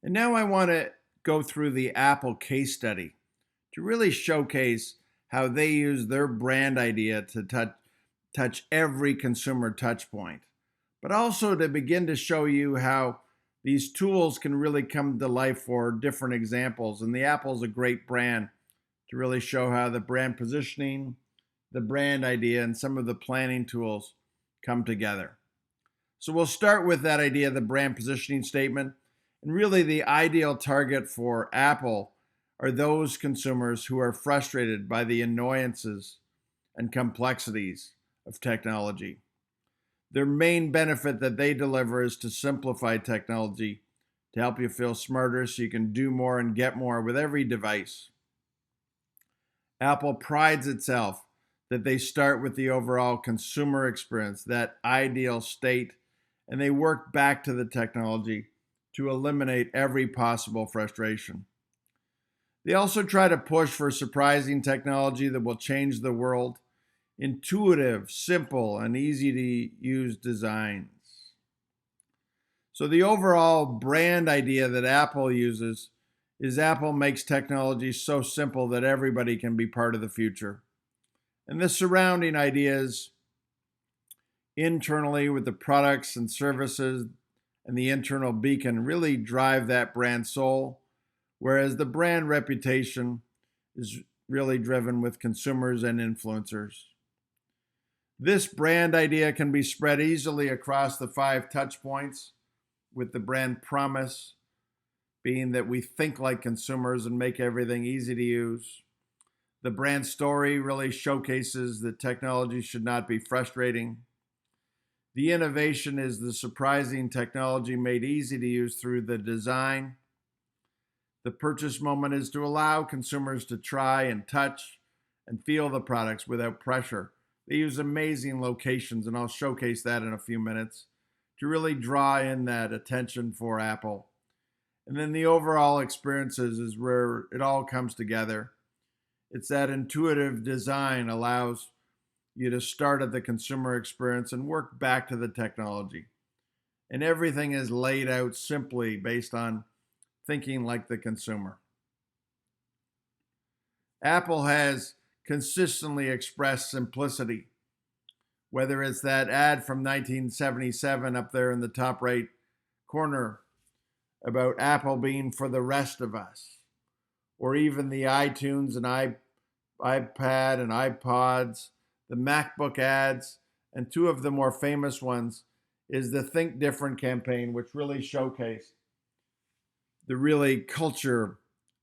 And now I want to go through the Apple case study to really showcase how they use their brand idea to touch every consumer touch point, but also to begin to show you how these tools can really come to life for different examples. And the Apple's a great brand to really show how the brand positioning, the brand idea, and some of the planning tools come together. So we'll start with that idea, the brand positioning statement. And really the ideal target for Apple are those consumers who are frustrated by the annoyances and complexities of technology. Their main benefit that they deliver is to simplify technology to help you feel smarter so you can do more and get more with every device. Apple prides itself that they start with the overall consumer experience, that ideal state, and they work back to the technology to eliminate every possible frustration. They also try to push for surprising technology that will change the world, intuitive, simple, and easy to use designs. So the overall brand idea that Apple uses is Apple makes technology so simple that everybody can be part of the future. And the surrounding ideas internally with the products and services and the internal beacon really drive that brand soul, whereas the brand reputation is really driven with consumers and influencers. This brand idea can be spread easily across the 5 touch points, with the brand promise being that we think like consumers and make everything easy to use. The brand story really showcases that technology should not be frustrating. The innovation is the surprising technology made easy to use through the design. The purchase moment is to allow consumers to try and touch and feel the products without pressure. They use amazing locations, and I'll showcase that in a few minutes, to really draw in that attention for Apple. And then the overall experiences is where it all comes together. It's that intuitive design allows you to start at the consumer experience and work back to the technology. And everything is laid out simply based on thinking like the consumer. Apple has consistently expressed simplicity, whether it's that ad from 1977 up there in the top right corner about Apple being for the rest of us, or even the iTunes and iPad and iPods, the MacBook ads, and 2 of the more famous ones is the Think Different campaign, which really showcased the really culture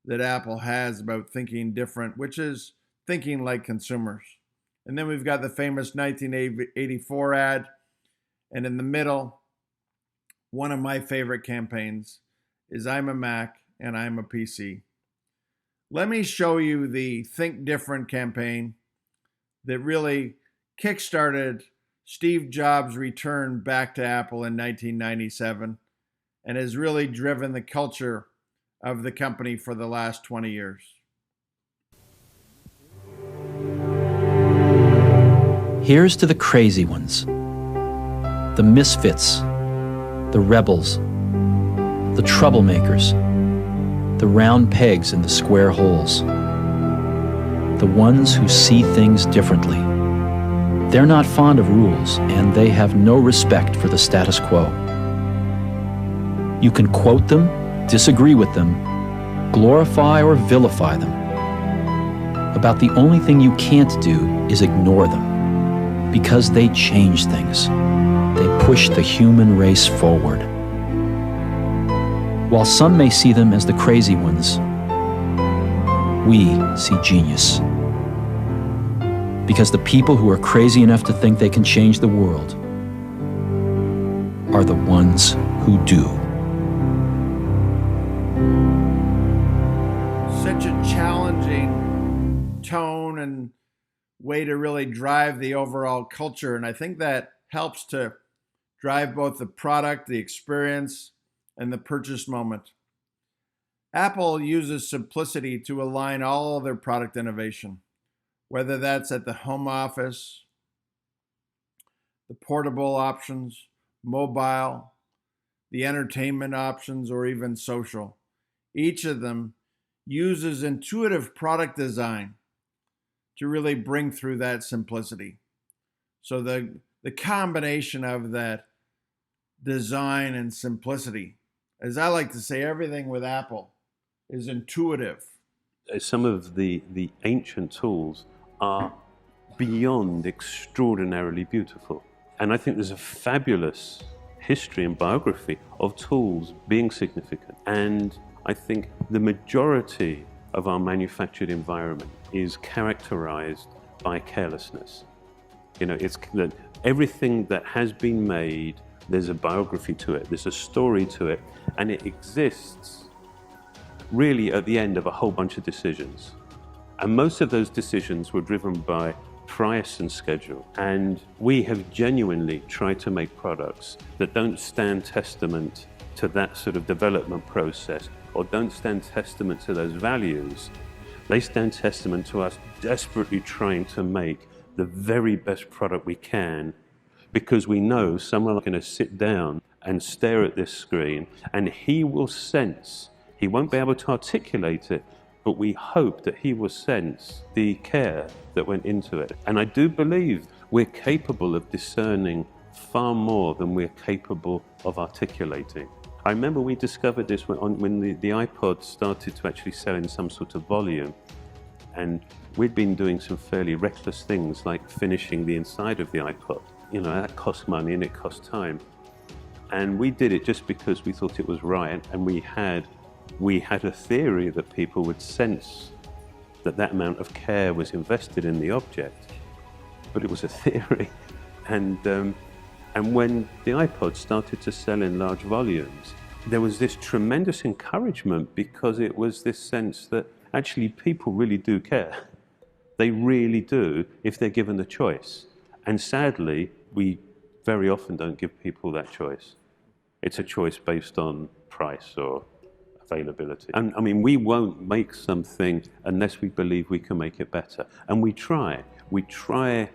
that Apple has about thinking different, which is thinking like consumers. And then we've got the famous 1984 ad, and in the middle, one of my favorite campaigns is I'm a Mac and I'm a PC. Let me show you the Think Different campaign that really kickstarted Steve Jobs' return back to Apple in 1997 and has really driven the culture of the company for the last 20 years. Here's to the crazy ones, the misfits, the rebels, the troublemakers, the round pegs in the square holes, the ones who see things differently. They're not fond of rules, and they have no respect for the status quo. You can quote them, disagree with them, glorify or vilify them. About the only thing you can't do is ignore them, because they change things. They push the human race forward. While some may see them as the crazy ones, we see genius. Because the people who are crazy enough to think they can change the world are the ones who do. Such a challenging tone and way to really drive the overall culture. And I think that helps to drive both the product, the experience, and the purchase moment. Apple uses simplicity to align all of their product innovation, whether that's at the home office, the portable options, mobile, the entertainment options, or even social. Each of them uses intuitive product design to really bring through that simplicity. So the combination of that design and simplicity, as I like to say, everything with Apple is intuitive. Some of the ancient tools are beyond extraordinarily beautiful. And I think there's a fabulous history and biography of tools being significant. And I think the majority of our manufactured environment is characterized by carelessness. You know, it's that everything that has been made, there's a biography to it, there's a story to it, and it exists really at the end of a whole bunch of decisions. And most of those decisions were driven by price and schedule. And we have genuinely tried to make products that don't stand testament to that sort of development process or don't stand testament to those values. They stand testament to us desperately trying to make the very best product we can, because we know someone is going to sit down and stare at this screen and he will sense, he won't be able to articulate it, but we hope that he will sense the care that went into it. And I do believe we're capable of discerning far more than we're capable of articulating. I remember we discovered this when the iPod started to actually sell in some sort of volume. And we'd been doing some fairly reckless things like finishing the inside of the iPod. You know, that cost money and it cost time. And we did it just because we thought it was right, and we had a theory that people would sense that that amount of care was invested in the object. But it was a theory. And when the iPod started to sell in large volumes, there was this tremendous encouragement, because it was this sense that actually people really do care. They really do if they're given the choice. And sadly, we very often don't give people that choice. It's a choice based on price or availability. And I mean, we won't make something unless we believe we can make it better. And we try. We try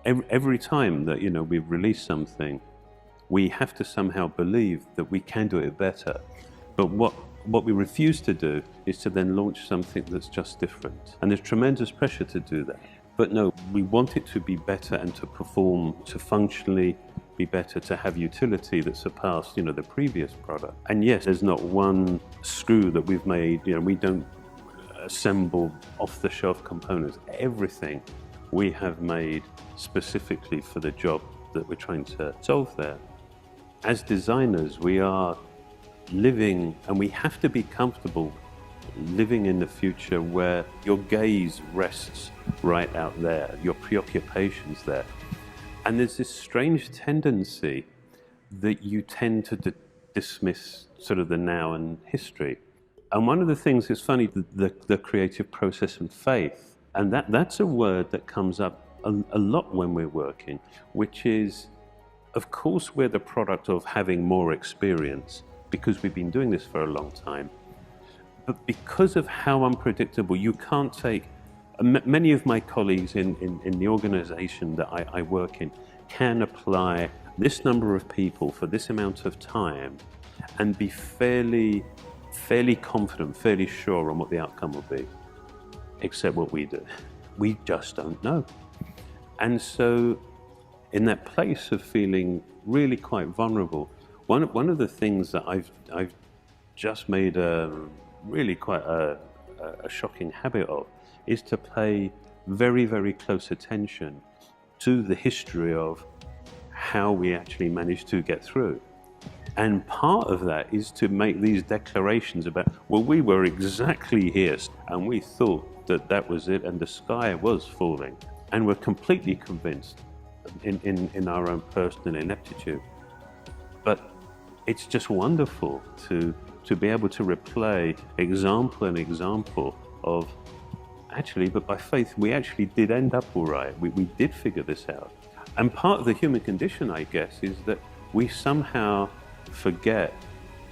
every time that, you know, we release something, we have to somehow believe that we can do it better. But what we refuse to do is to then launch something that's just different. And there's tremendous pressure to do that. But no, we want it to be better and to perform, to functionally be better, to have utility that surpassed, you know, the previous product. And yes, there's not one screw that we've made, you know, we don't assemble off-the-shelf components. Everything we have made specifically for the job that we're trying to solve there. As designers, we are living, and we have to be comfortable living in the future where your gaze rests right out there, your preoccupation's there. And there's this strange tendency that you tend to dismiss sort of the now and history. And one of the things is funny, the creative process and faith, and that's a word that comes up a lot when we're working, which is, of course, we're the product of having more experience because we've been doing this for a long time. But because of how unpredictable, you can't take, many of my colleagues in the organization that I work in can apply this number of people for this amount of time and be fairly confident, fairly sure on what the outcome will be, except what we do. We just don't know. And so in that place of feeling really quite vulnerable, one of the things that I've just made really quite a shocking habit of is to pay very, very close attention to the history of how we actually managed to get through. And part of that is to make these declarations about, well, we were exactly here and we thought that that was it and the sky was falling. And we're completely convinced in our own personal ineptitude. But it's just wonderful to be able to replay example and example of, actually, but by faith, we actually did end up all right. We did figure this out. And part of the human condition, I guess, is that we somehow forget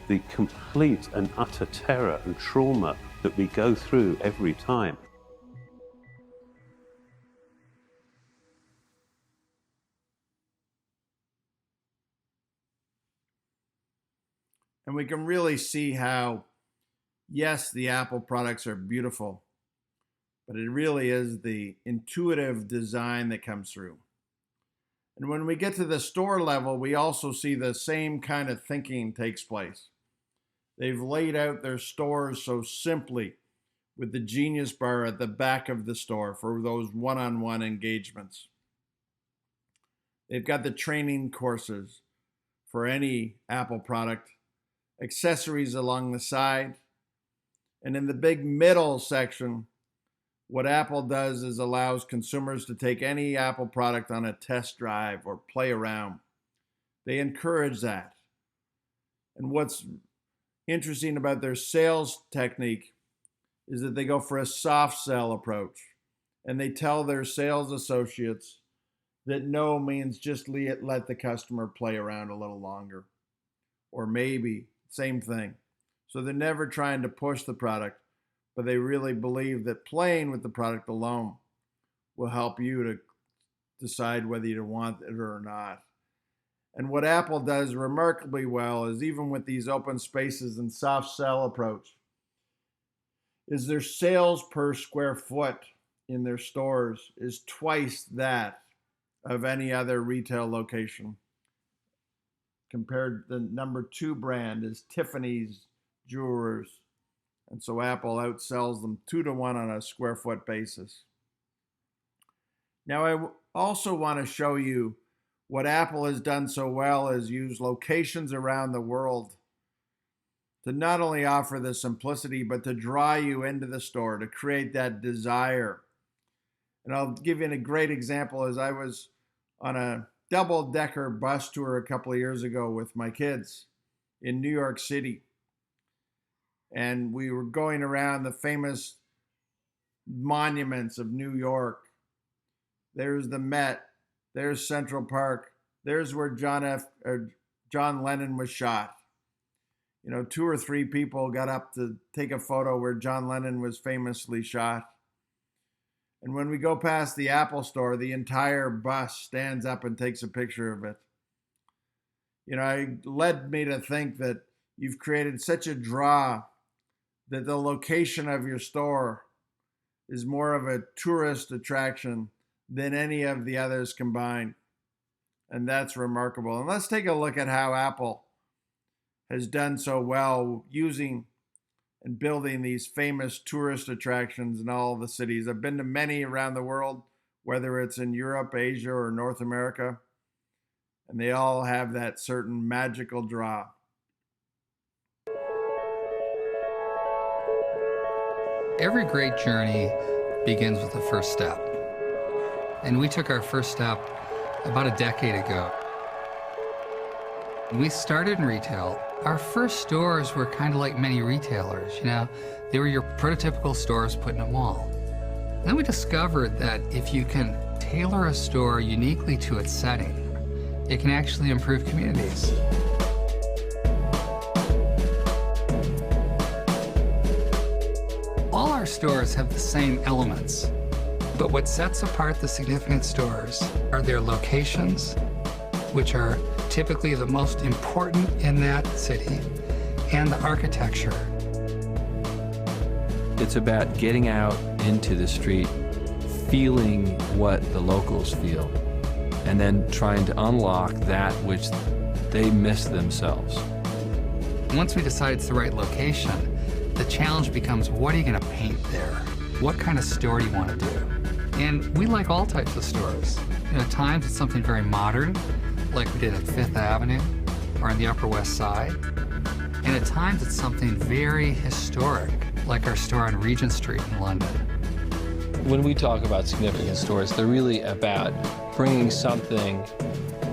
the complete and utter terror and trauma that we go through every time. And we can really see how, yes, the Apple products are beautiful, but it really is the intuitive design that comes through. And when we get to the store level, we also see the same kind of thinking takes place. They've laid out their stores so simply with the Genius Bar at the back of the store for those one-on-one engagements. They've got the training courses for any Apple product, accessories along the side, and in the big middle section, what Apple does is allows consumers to take any Apple product on a test drive or play around. They encourage that. And what's interesting about their sales technique is that they go for a soft sell approach. And they tell their sales associates that no means just let the customer play around a little longer. Or maybe, same thing. So they're never trying to push the product, but they really believe that playing with the product alone will help you to decide whether you want it or not. And what Apple does remarkably well is, even with these open spaces and soft sell approach, is their sales per square foot in their stores is twice that of any other retail location. Compared, the number 2 brand is Tiffany's Jewelers. And so Apple outsells them 2 to 1 on a square foot basis. Now, I also want to show you what Apple has done so well is use locations around the world to not only offer the simplicity, but to draw you into the store, to create that desire. And I'll give you a great example. As I was on a double-decker bus tour a couple of years ago with my kids in New York City. And we were going around the famous monuments of New York. There's the Met. There's Central Park. There's where John Lennon was shot. 2 or 3 people got up to take a photo where John Lennon was famously shot. And when we go past the Apple store, the entire bus stands up and takes a picture of it. It led me to think that you've created such a draw that the location of your store is more of a tourist attraction than any of the others combined. And that's remarkable. And let's take a look at how Apple has done so well using and building these famous tourist attractions in all the cities. I've been to many around the world, whether it's in Europe, Asia, or North America, and they all have that certain magical draw. Every great journey begins with the first step. And we took our first step about a decade ago. When we started in retail, our first stores were kind of like many retailers, They were your prototypical stores put in a mall. Then we discovered that if you can tailor a store uniquely to its setting, it can actually improve communities. All our stores have the same elements, but what sets apart the significant stores are their locations, which are typically the most important in that city, and the architecture. It's about getting out into the street, feeling what the locals feel, and then trying to unlock that which they miss themselves. Once we decide it's the right location, the challenge becomes, what are you going to paint there? What kind of store do you want to do? And we like all types of stores. At times it's something very modern, like we did at 5th Avenue or on the Upper West Side. And at times it's something very historic, like our store on Regent Street in London. When we talk about significant stores, they're really about bringing something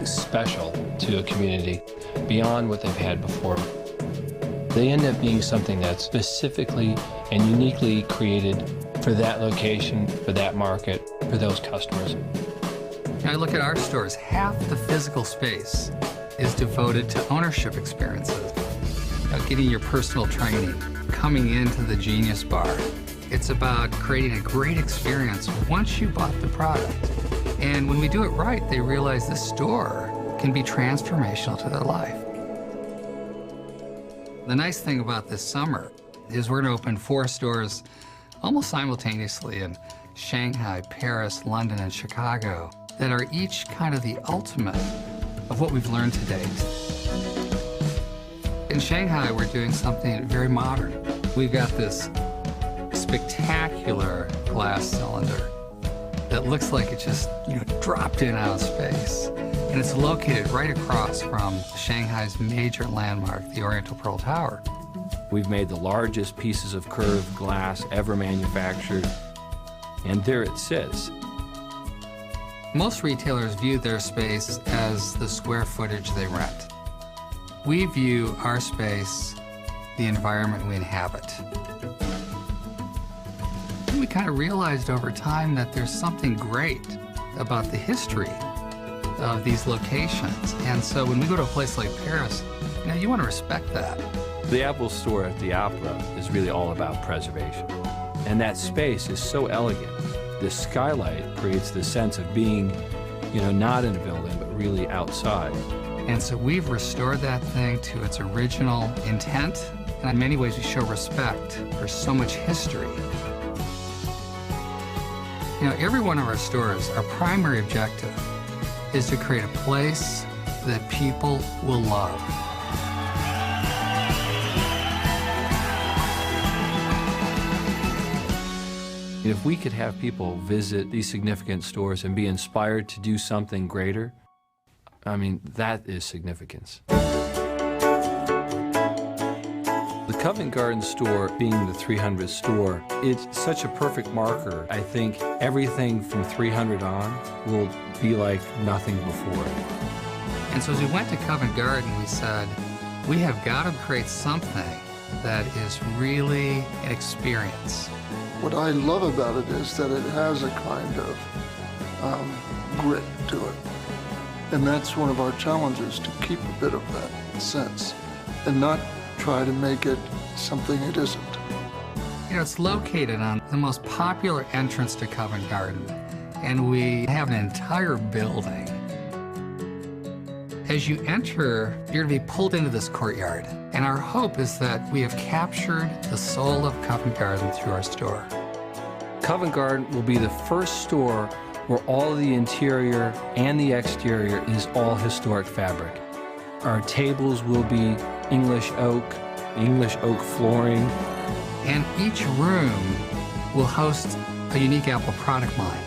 special to a community beyond what they've had before. They end up being something that's specifically and uniquely created for that location, for that market, for those customers. Now I look at our stores, half the physical space is devoted to ownership experiences. Getting your personal training, coming into the Genius Bar. It's about creating a great experience once you bought the product. And when we do it right, they realize this store can be transformational to their life. The nice thing about this summer is we're going to open 4 stores almost simultaneously in Shanghai, Paris, London, and Chicago that are each kind of the ultimate of what we've learned to date. In Shanghai, we're doing something very modern. We've got this spectacular glass cylinder that looks like it just, dropped in out of space. And it's located right across from Shanghai's major landmark, the Oriental Pearl Tower. We've made the largest pieces of curved glass ever manufactured, and there it sits. Most retailers view their space as the square footage they rent. We view our space the environment we inhabit. We kind of realized over time that there's something great about the history of these locations. And so when we go to a place like Paris, you want to respect that. The Apple store at the Opera is really all about preservation. And that space is so elegant. The skylight creates the sense of being, not in a building, but really outside. And so we've restored that thing to its original intent. And in many ways, we show respect for so much history. Every one of our stores, our primary objective is to create a place that people will love. If we could have people visit these significant stores and be inspired to do something greater, that is significance. The Covent Garden store being the 300th store, it's such a perfect marker. I think everything from 300 on will be like nothing before. And so as we went to Covent Garden, we said, we have got to create something that is really an experience. What I love about it is that it has a kind of grit to it. And that's one of our challenges, to keep a bit of that sense and not try to make it something it isn't. It's located on the most popular entrance to Covent Garden, and we have an entire building. As you enter, you're going to be pulled into this courtyard, and our hope is that we have captured the soul of Covent Garden through our store. Covent Garden will be the first store where all the interior and the exterior is all historic fabric. Our tables will be English oak flooring. And each room will host a unique Apple product line.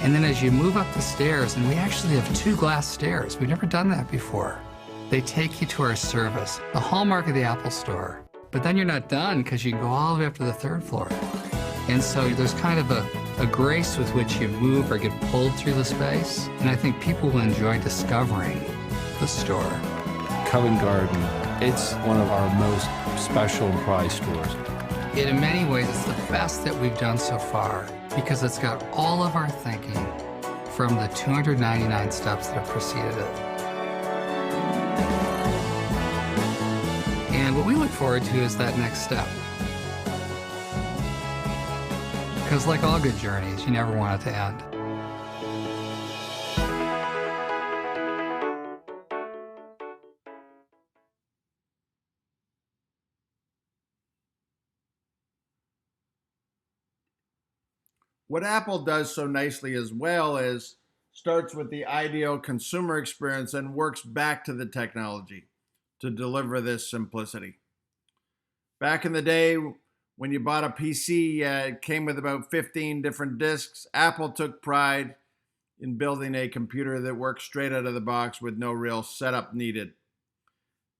And then as you move up the stairs, and we actually have 2 glass stairs. We've never done that before. They take you to our service, the hallmark of the Apple store. But then you're not done, because you can go all the way up to the 3rd floor. And so there's kind of a grace with which you move or get pulled through the space. And I think people will enjoy discovering the store. Covent Garden, it's one of our most special and prized stores. In many ways, it's the best that we've done so far, because it's got all of our thinking from the 299 steps that have preceded it. And what we look forward to is that next step. Because like all good journeys, you never want it to end. What Apple does so nicely as well is starts with the ideal consumer experience and works back to the technology to deliver this simplicity. Back in the day, when you bought a PC, it came with about 15 different disks. Apple took pride in building a computer that works straight out of the box with no real setup needed.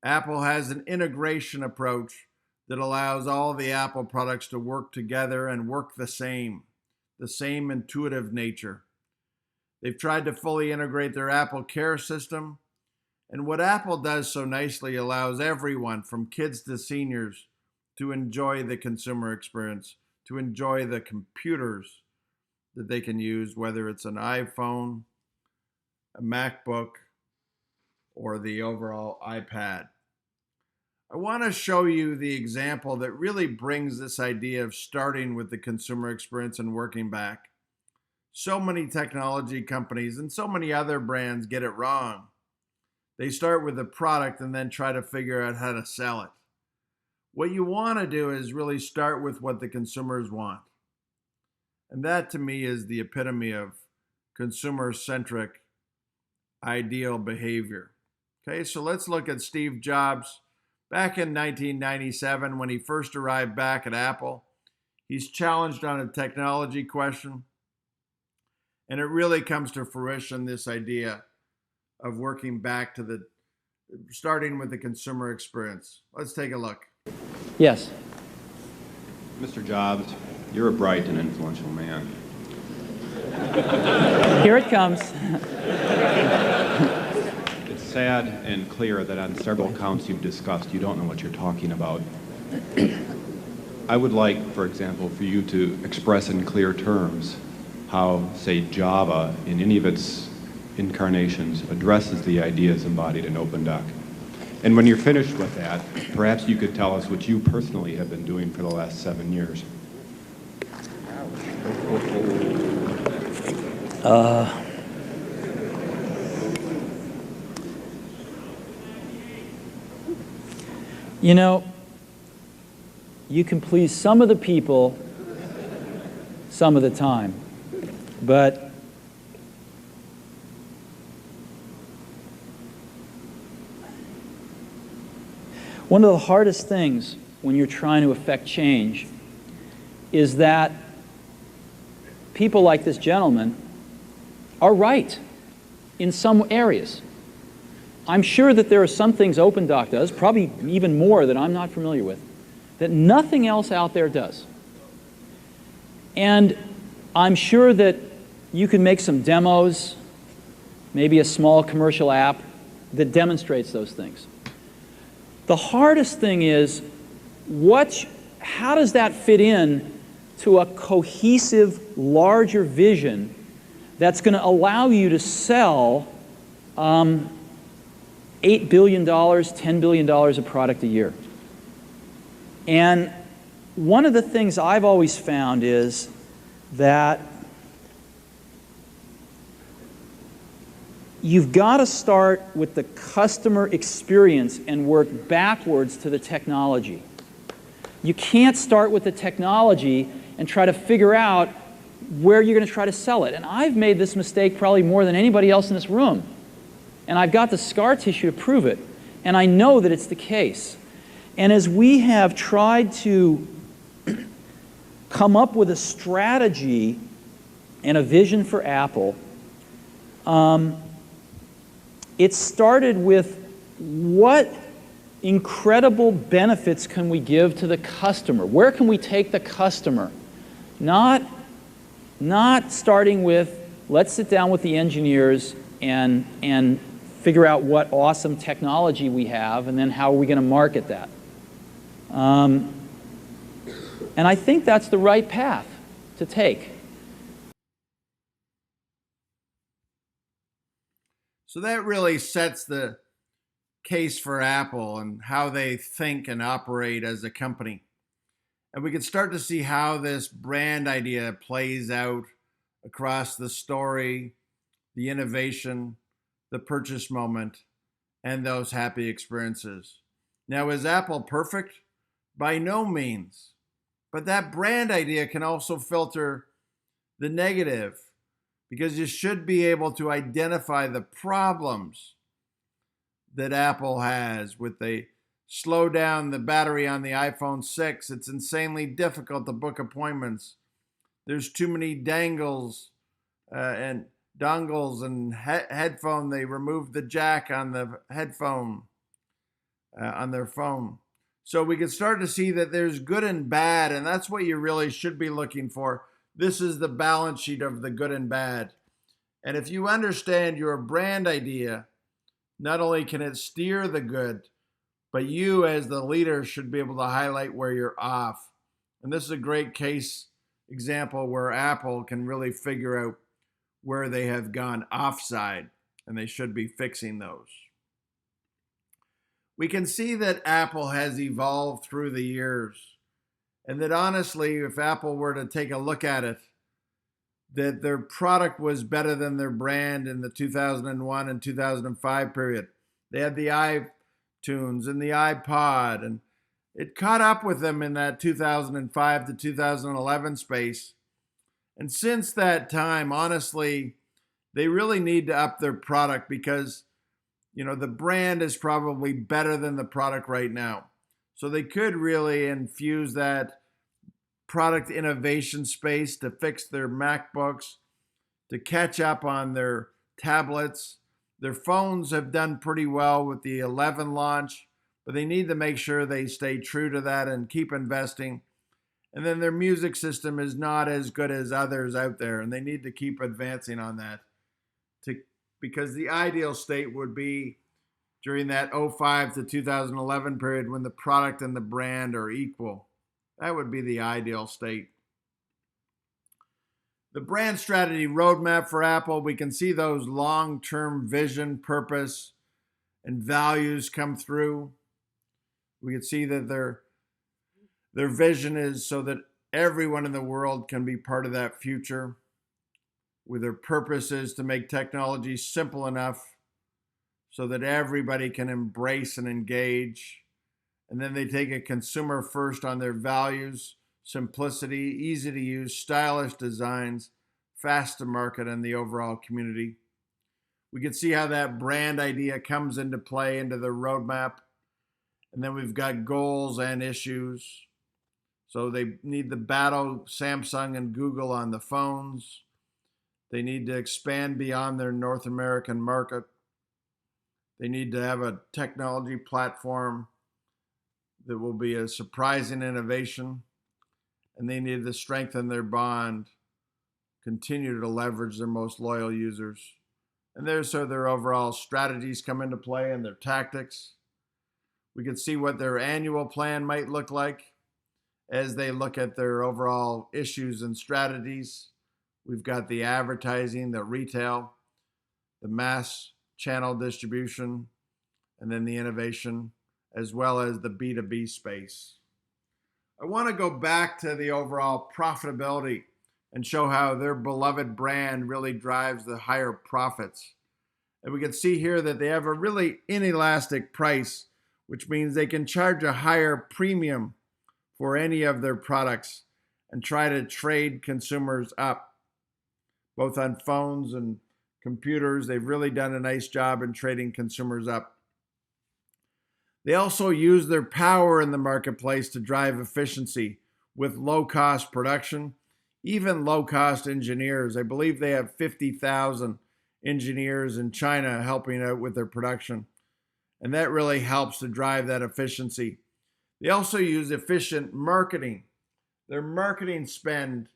Apple has an integration approach that allows all the Apple products to work together and work the same intuitive nature. They've tried to fully integrate their Apple Care system, and what Apple does so nicely allows everyone, from kids to seniors, to enjoy the consumer experience, to enjoy the computers that they can use, whether it's an iPhone, a MacBook, or the overall iPad. I want to show you the example that really brings this idea of starting with the consumer experience and working back. So many technology companies and so many other brands get it wrong. They start with the product and then try to figure out how to sell it. What you want to do is really start with what the consumers want. And that to me is the epitome of consumer-centric ideal behavior. Okay, so let's look at Steve Jobs. Back in 1997, when he first arrived back at Apple, he's challenged on a technology question. And it really comes to fruition, this idea of working back to starting with the consumer experience. Let's take a look. Yes. Mr. Jobs, you're a bright and influential man. Here it comes. It's sad and clear that on several counts you've discussed, you don't know what you're talking about. I would like, for example, for you to express in clear terms how, say, Java, in any of its incarnations, addresses the ideas embodied in OpenDoc. And when you're finished with that, perhaps you could tell us what you personally have been doing for the last 7 years. You know, you can please some of the people some of the time, but one of the hardest things when you're trying to affect change is that people like this gentleman are right in some areas. I'm sure that there are some things OpenDoc does, probably even more that I'm not familiar with, that nothing else out there does. And I'm sure that you can make some demos, maybe a small commercial app that demonstrates those things. The hardest thing is, how does that fit in to a cohesive, larger vision that's going to allow you to sell $8 billion, $10 billion of product a year? And one of the things I've always found is that you've got to start with the customer experience and work backwards to the technology. You can't start with the technology and try to figure out where you're going to try to sell it. And I've made this mistake probably more than anybody else in this room. And I've got the scar tissue to prove it. And I know that it's the case. And as we have tried to come up with a strategy and a vision for Apple, it started with what incredible benefits can we give to the customer? Where can we take the customer? Not starting with, let's sit down with the engineers and figure out what awesome technology we have, and then how are we going to market that. And I think that's the right path to take. So that really sets the case for Apple and how they think and operate as a company. And we can start to see how this brand idea plays out across the story, the innovation, the purchase moment, and those happy experiences. Now, is Apple perfect? By no means. But that brand idea can also filter the negative, because you should be able to identify the problems that Apple has with the slow down the battery on the iPhone 6. It's insanely difficult to book appointments. There's too many dangles and dongles and headphone. They removed the jack on the headphone on their phone. So we can start to see that there's good and bad, and that's what you really should be looking for. This is the balance sheet of the good and bad. And if you understand your brand idea, not only can it steer the good, but you as the leader should be able to highlight where you're off. And this is a great case example where Apple can really figure out where they have gone offside, and they should be fixing those. We can see that Apple has evolved through the years, and that honestly, if Apple were to take a look at it, that their product was better than their brand in the 2001 and 2005 period. They had the iTunes and the iPod, and it caught up with them in that 2005 to 2011 space. And since that time, honestly, they really need to up their product because, the brand is probably better than the product right now. So they could really infuse that product innovation space to fix their MacBooks, to catch up on their tablets. Their phones have done pretty well with the 11 launch, but they need to make sure they stay true to that and keep investing. And then their music system is not as good as others out there, and they need to keep advancing on that. Because the ideal state would be during that 05 to 2011 period when the product and the brand are equal. That would be the ideal state. The brand strategy roadmap for Apple, we can see those long-term vision, purpose, and values come through. We can see that their vision is so that everyone in the world can be part of that future. With their purpose is to make technology simple enough so that everybody can embrace and engage. And then they take a consumer first on their values, simplicity, easy to use, stylish designs, fast to market, and the overall community. We can see how that brand idea comes into play into the roadmap. And then we've got goals and issues. So they need to battle Samsung and Google on the phones. They need to expand beyond their North American market. They need to have a technology platform that will be a surprising innovation. And they need to strengthen their bond, continue to leverage their most loyal users. And there's so their overall strategies come into play and their tactics. We can see what their annual plan might look like as they look at their overall issues and strategies. We've got the advertising, the retail, the mass channel distribution, and then the innovation, as well as the B2B space. I want to go back to the overall profitability and show how their beloved brand really drives the higher profits. And we can see here that they have a really inelastic price, which means they can charge a higher premium for any of their products and try to trade consumers up, both on phones and computers. They've really done a nice job in trading consumers up. They also use their power in the marketplace to drive efficiency with low-cost production, even low-cost engineers. I believe they have 50,000 engineers in China helping out with their production. And that really helps to drive that efficiency. They also use efficient marketing. Their marketing spend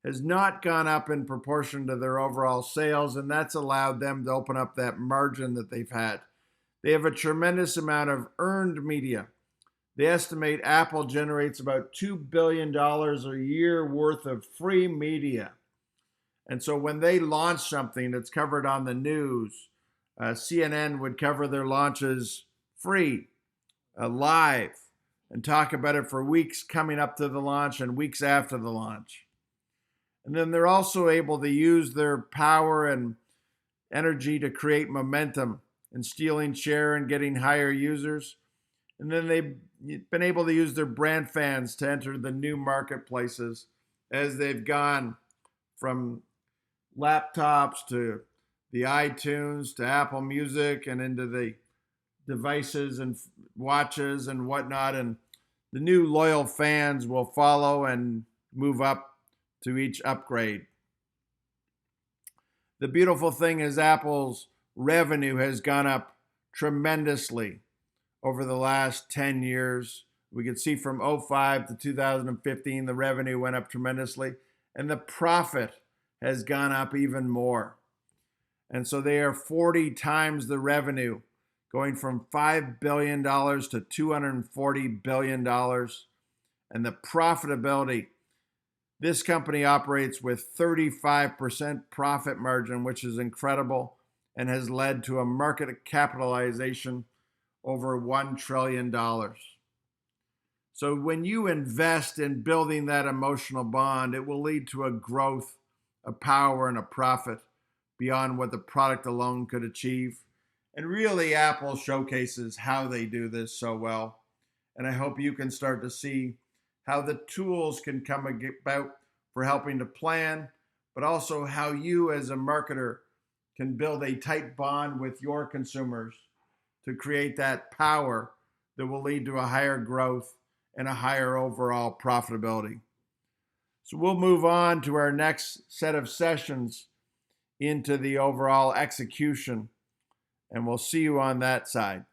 has not gone up in proportion to their overall sales, and that's allowed them to open up that margin that they've had. They have a tremendous amount of earned media. They estimate Apple generates about $2 billion a year worth of free media. And so when they launch something that's covered on the news, CNN would cover their launches free, live, and talk about it for weeks coming up to the launch and weeks after the launch. And then they're also able to use their power and energy to create momentum and stealing share and getting higher users. And then they've been able to use their brand fans to enter the new marketplaces as they've gone from laptops to the iTunes to Apple Music and into the devices and watches and whatnot. And the new loyal fans will follow and move up to each upgrade. The beautiful thing is Apple's revenue has gone up tremendously over the last 10 years. We could see from 05 to 2015, the revenue went up tremendously, and the profit has gone up even more. And so they are 40 times the revenue, going from $5 billion to $240 billion. And the profitability, this company operates with 35% profit margin, which is incredible and has led to a market capitalization over $1 trillion. So when you invest in building that emotional bond, it will lead to a growth, a power, and a profit beyond what the product alone could achieve. And really, Apple showcases how they do this so well. And I hope you can start to see how the tools can come about for helping to plan, but also how you as a marketer can build a tight bond with your consumers to create that power that will lead to a higher growth and a higher overall profitability. So we'll move on to our next set of sessions into the overall execution, and we'll see you on that side.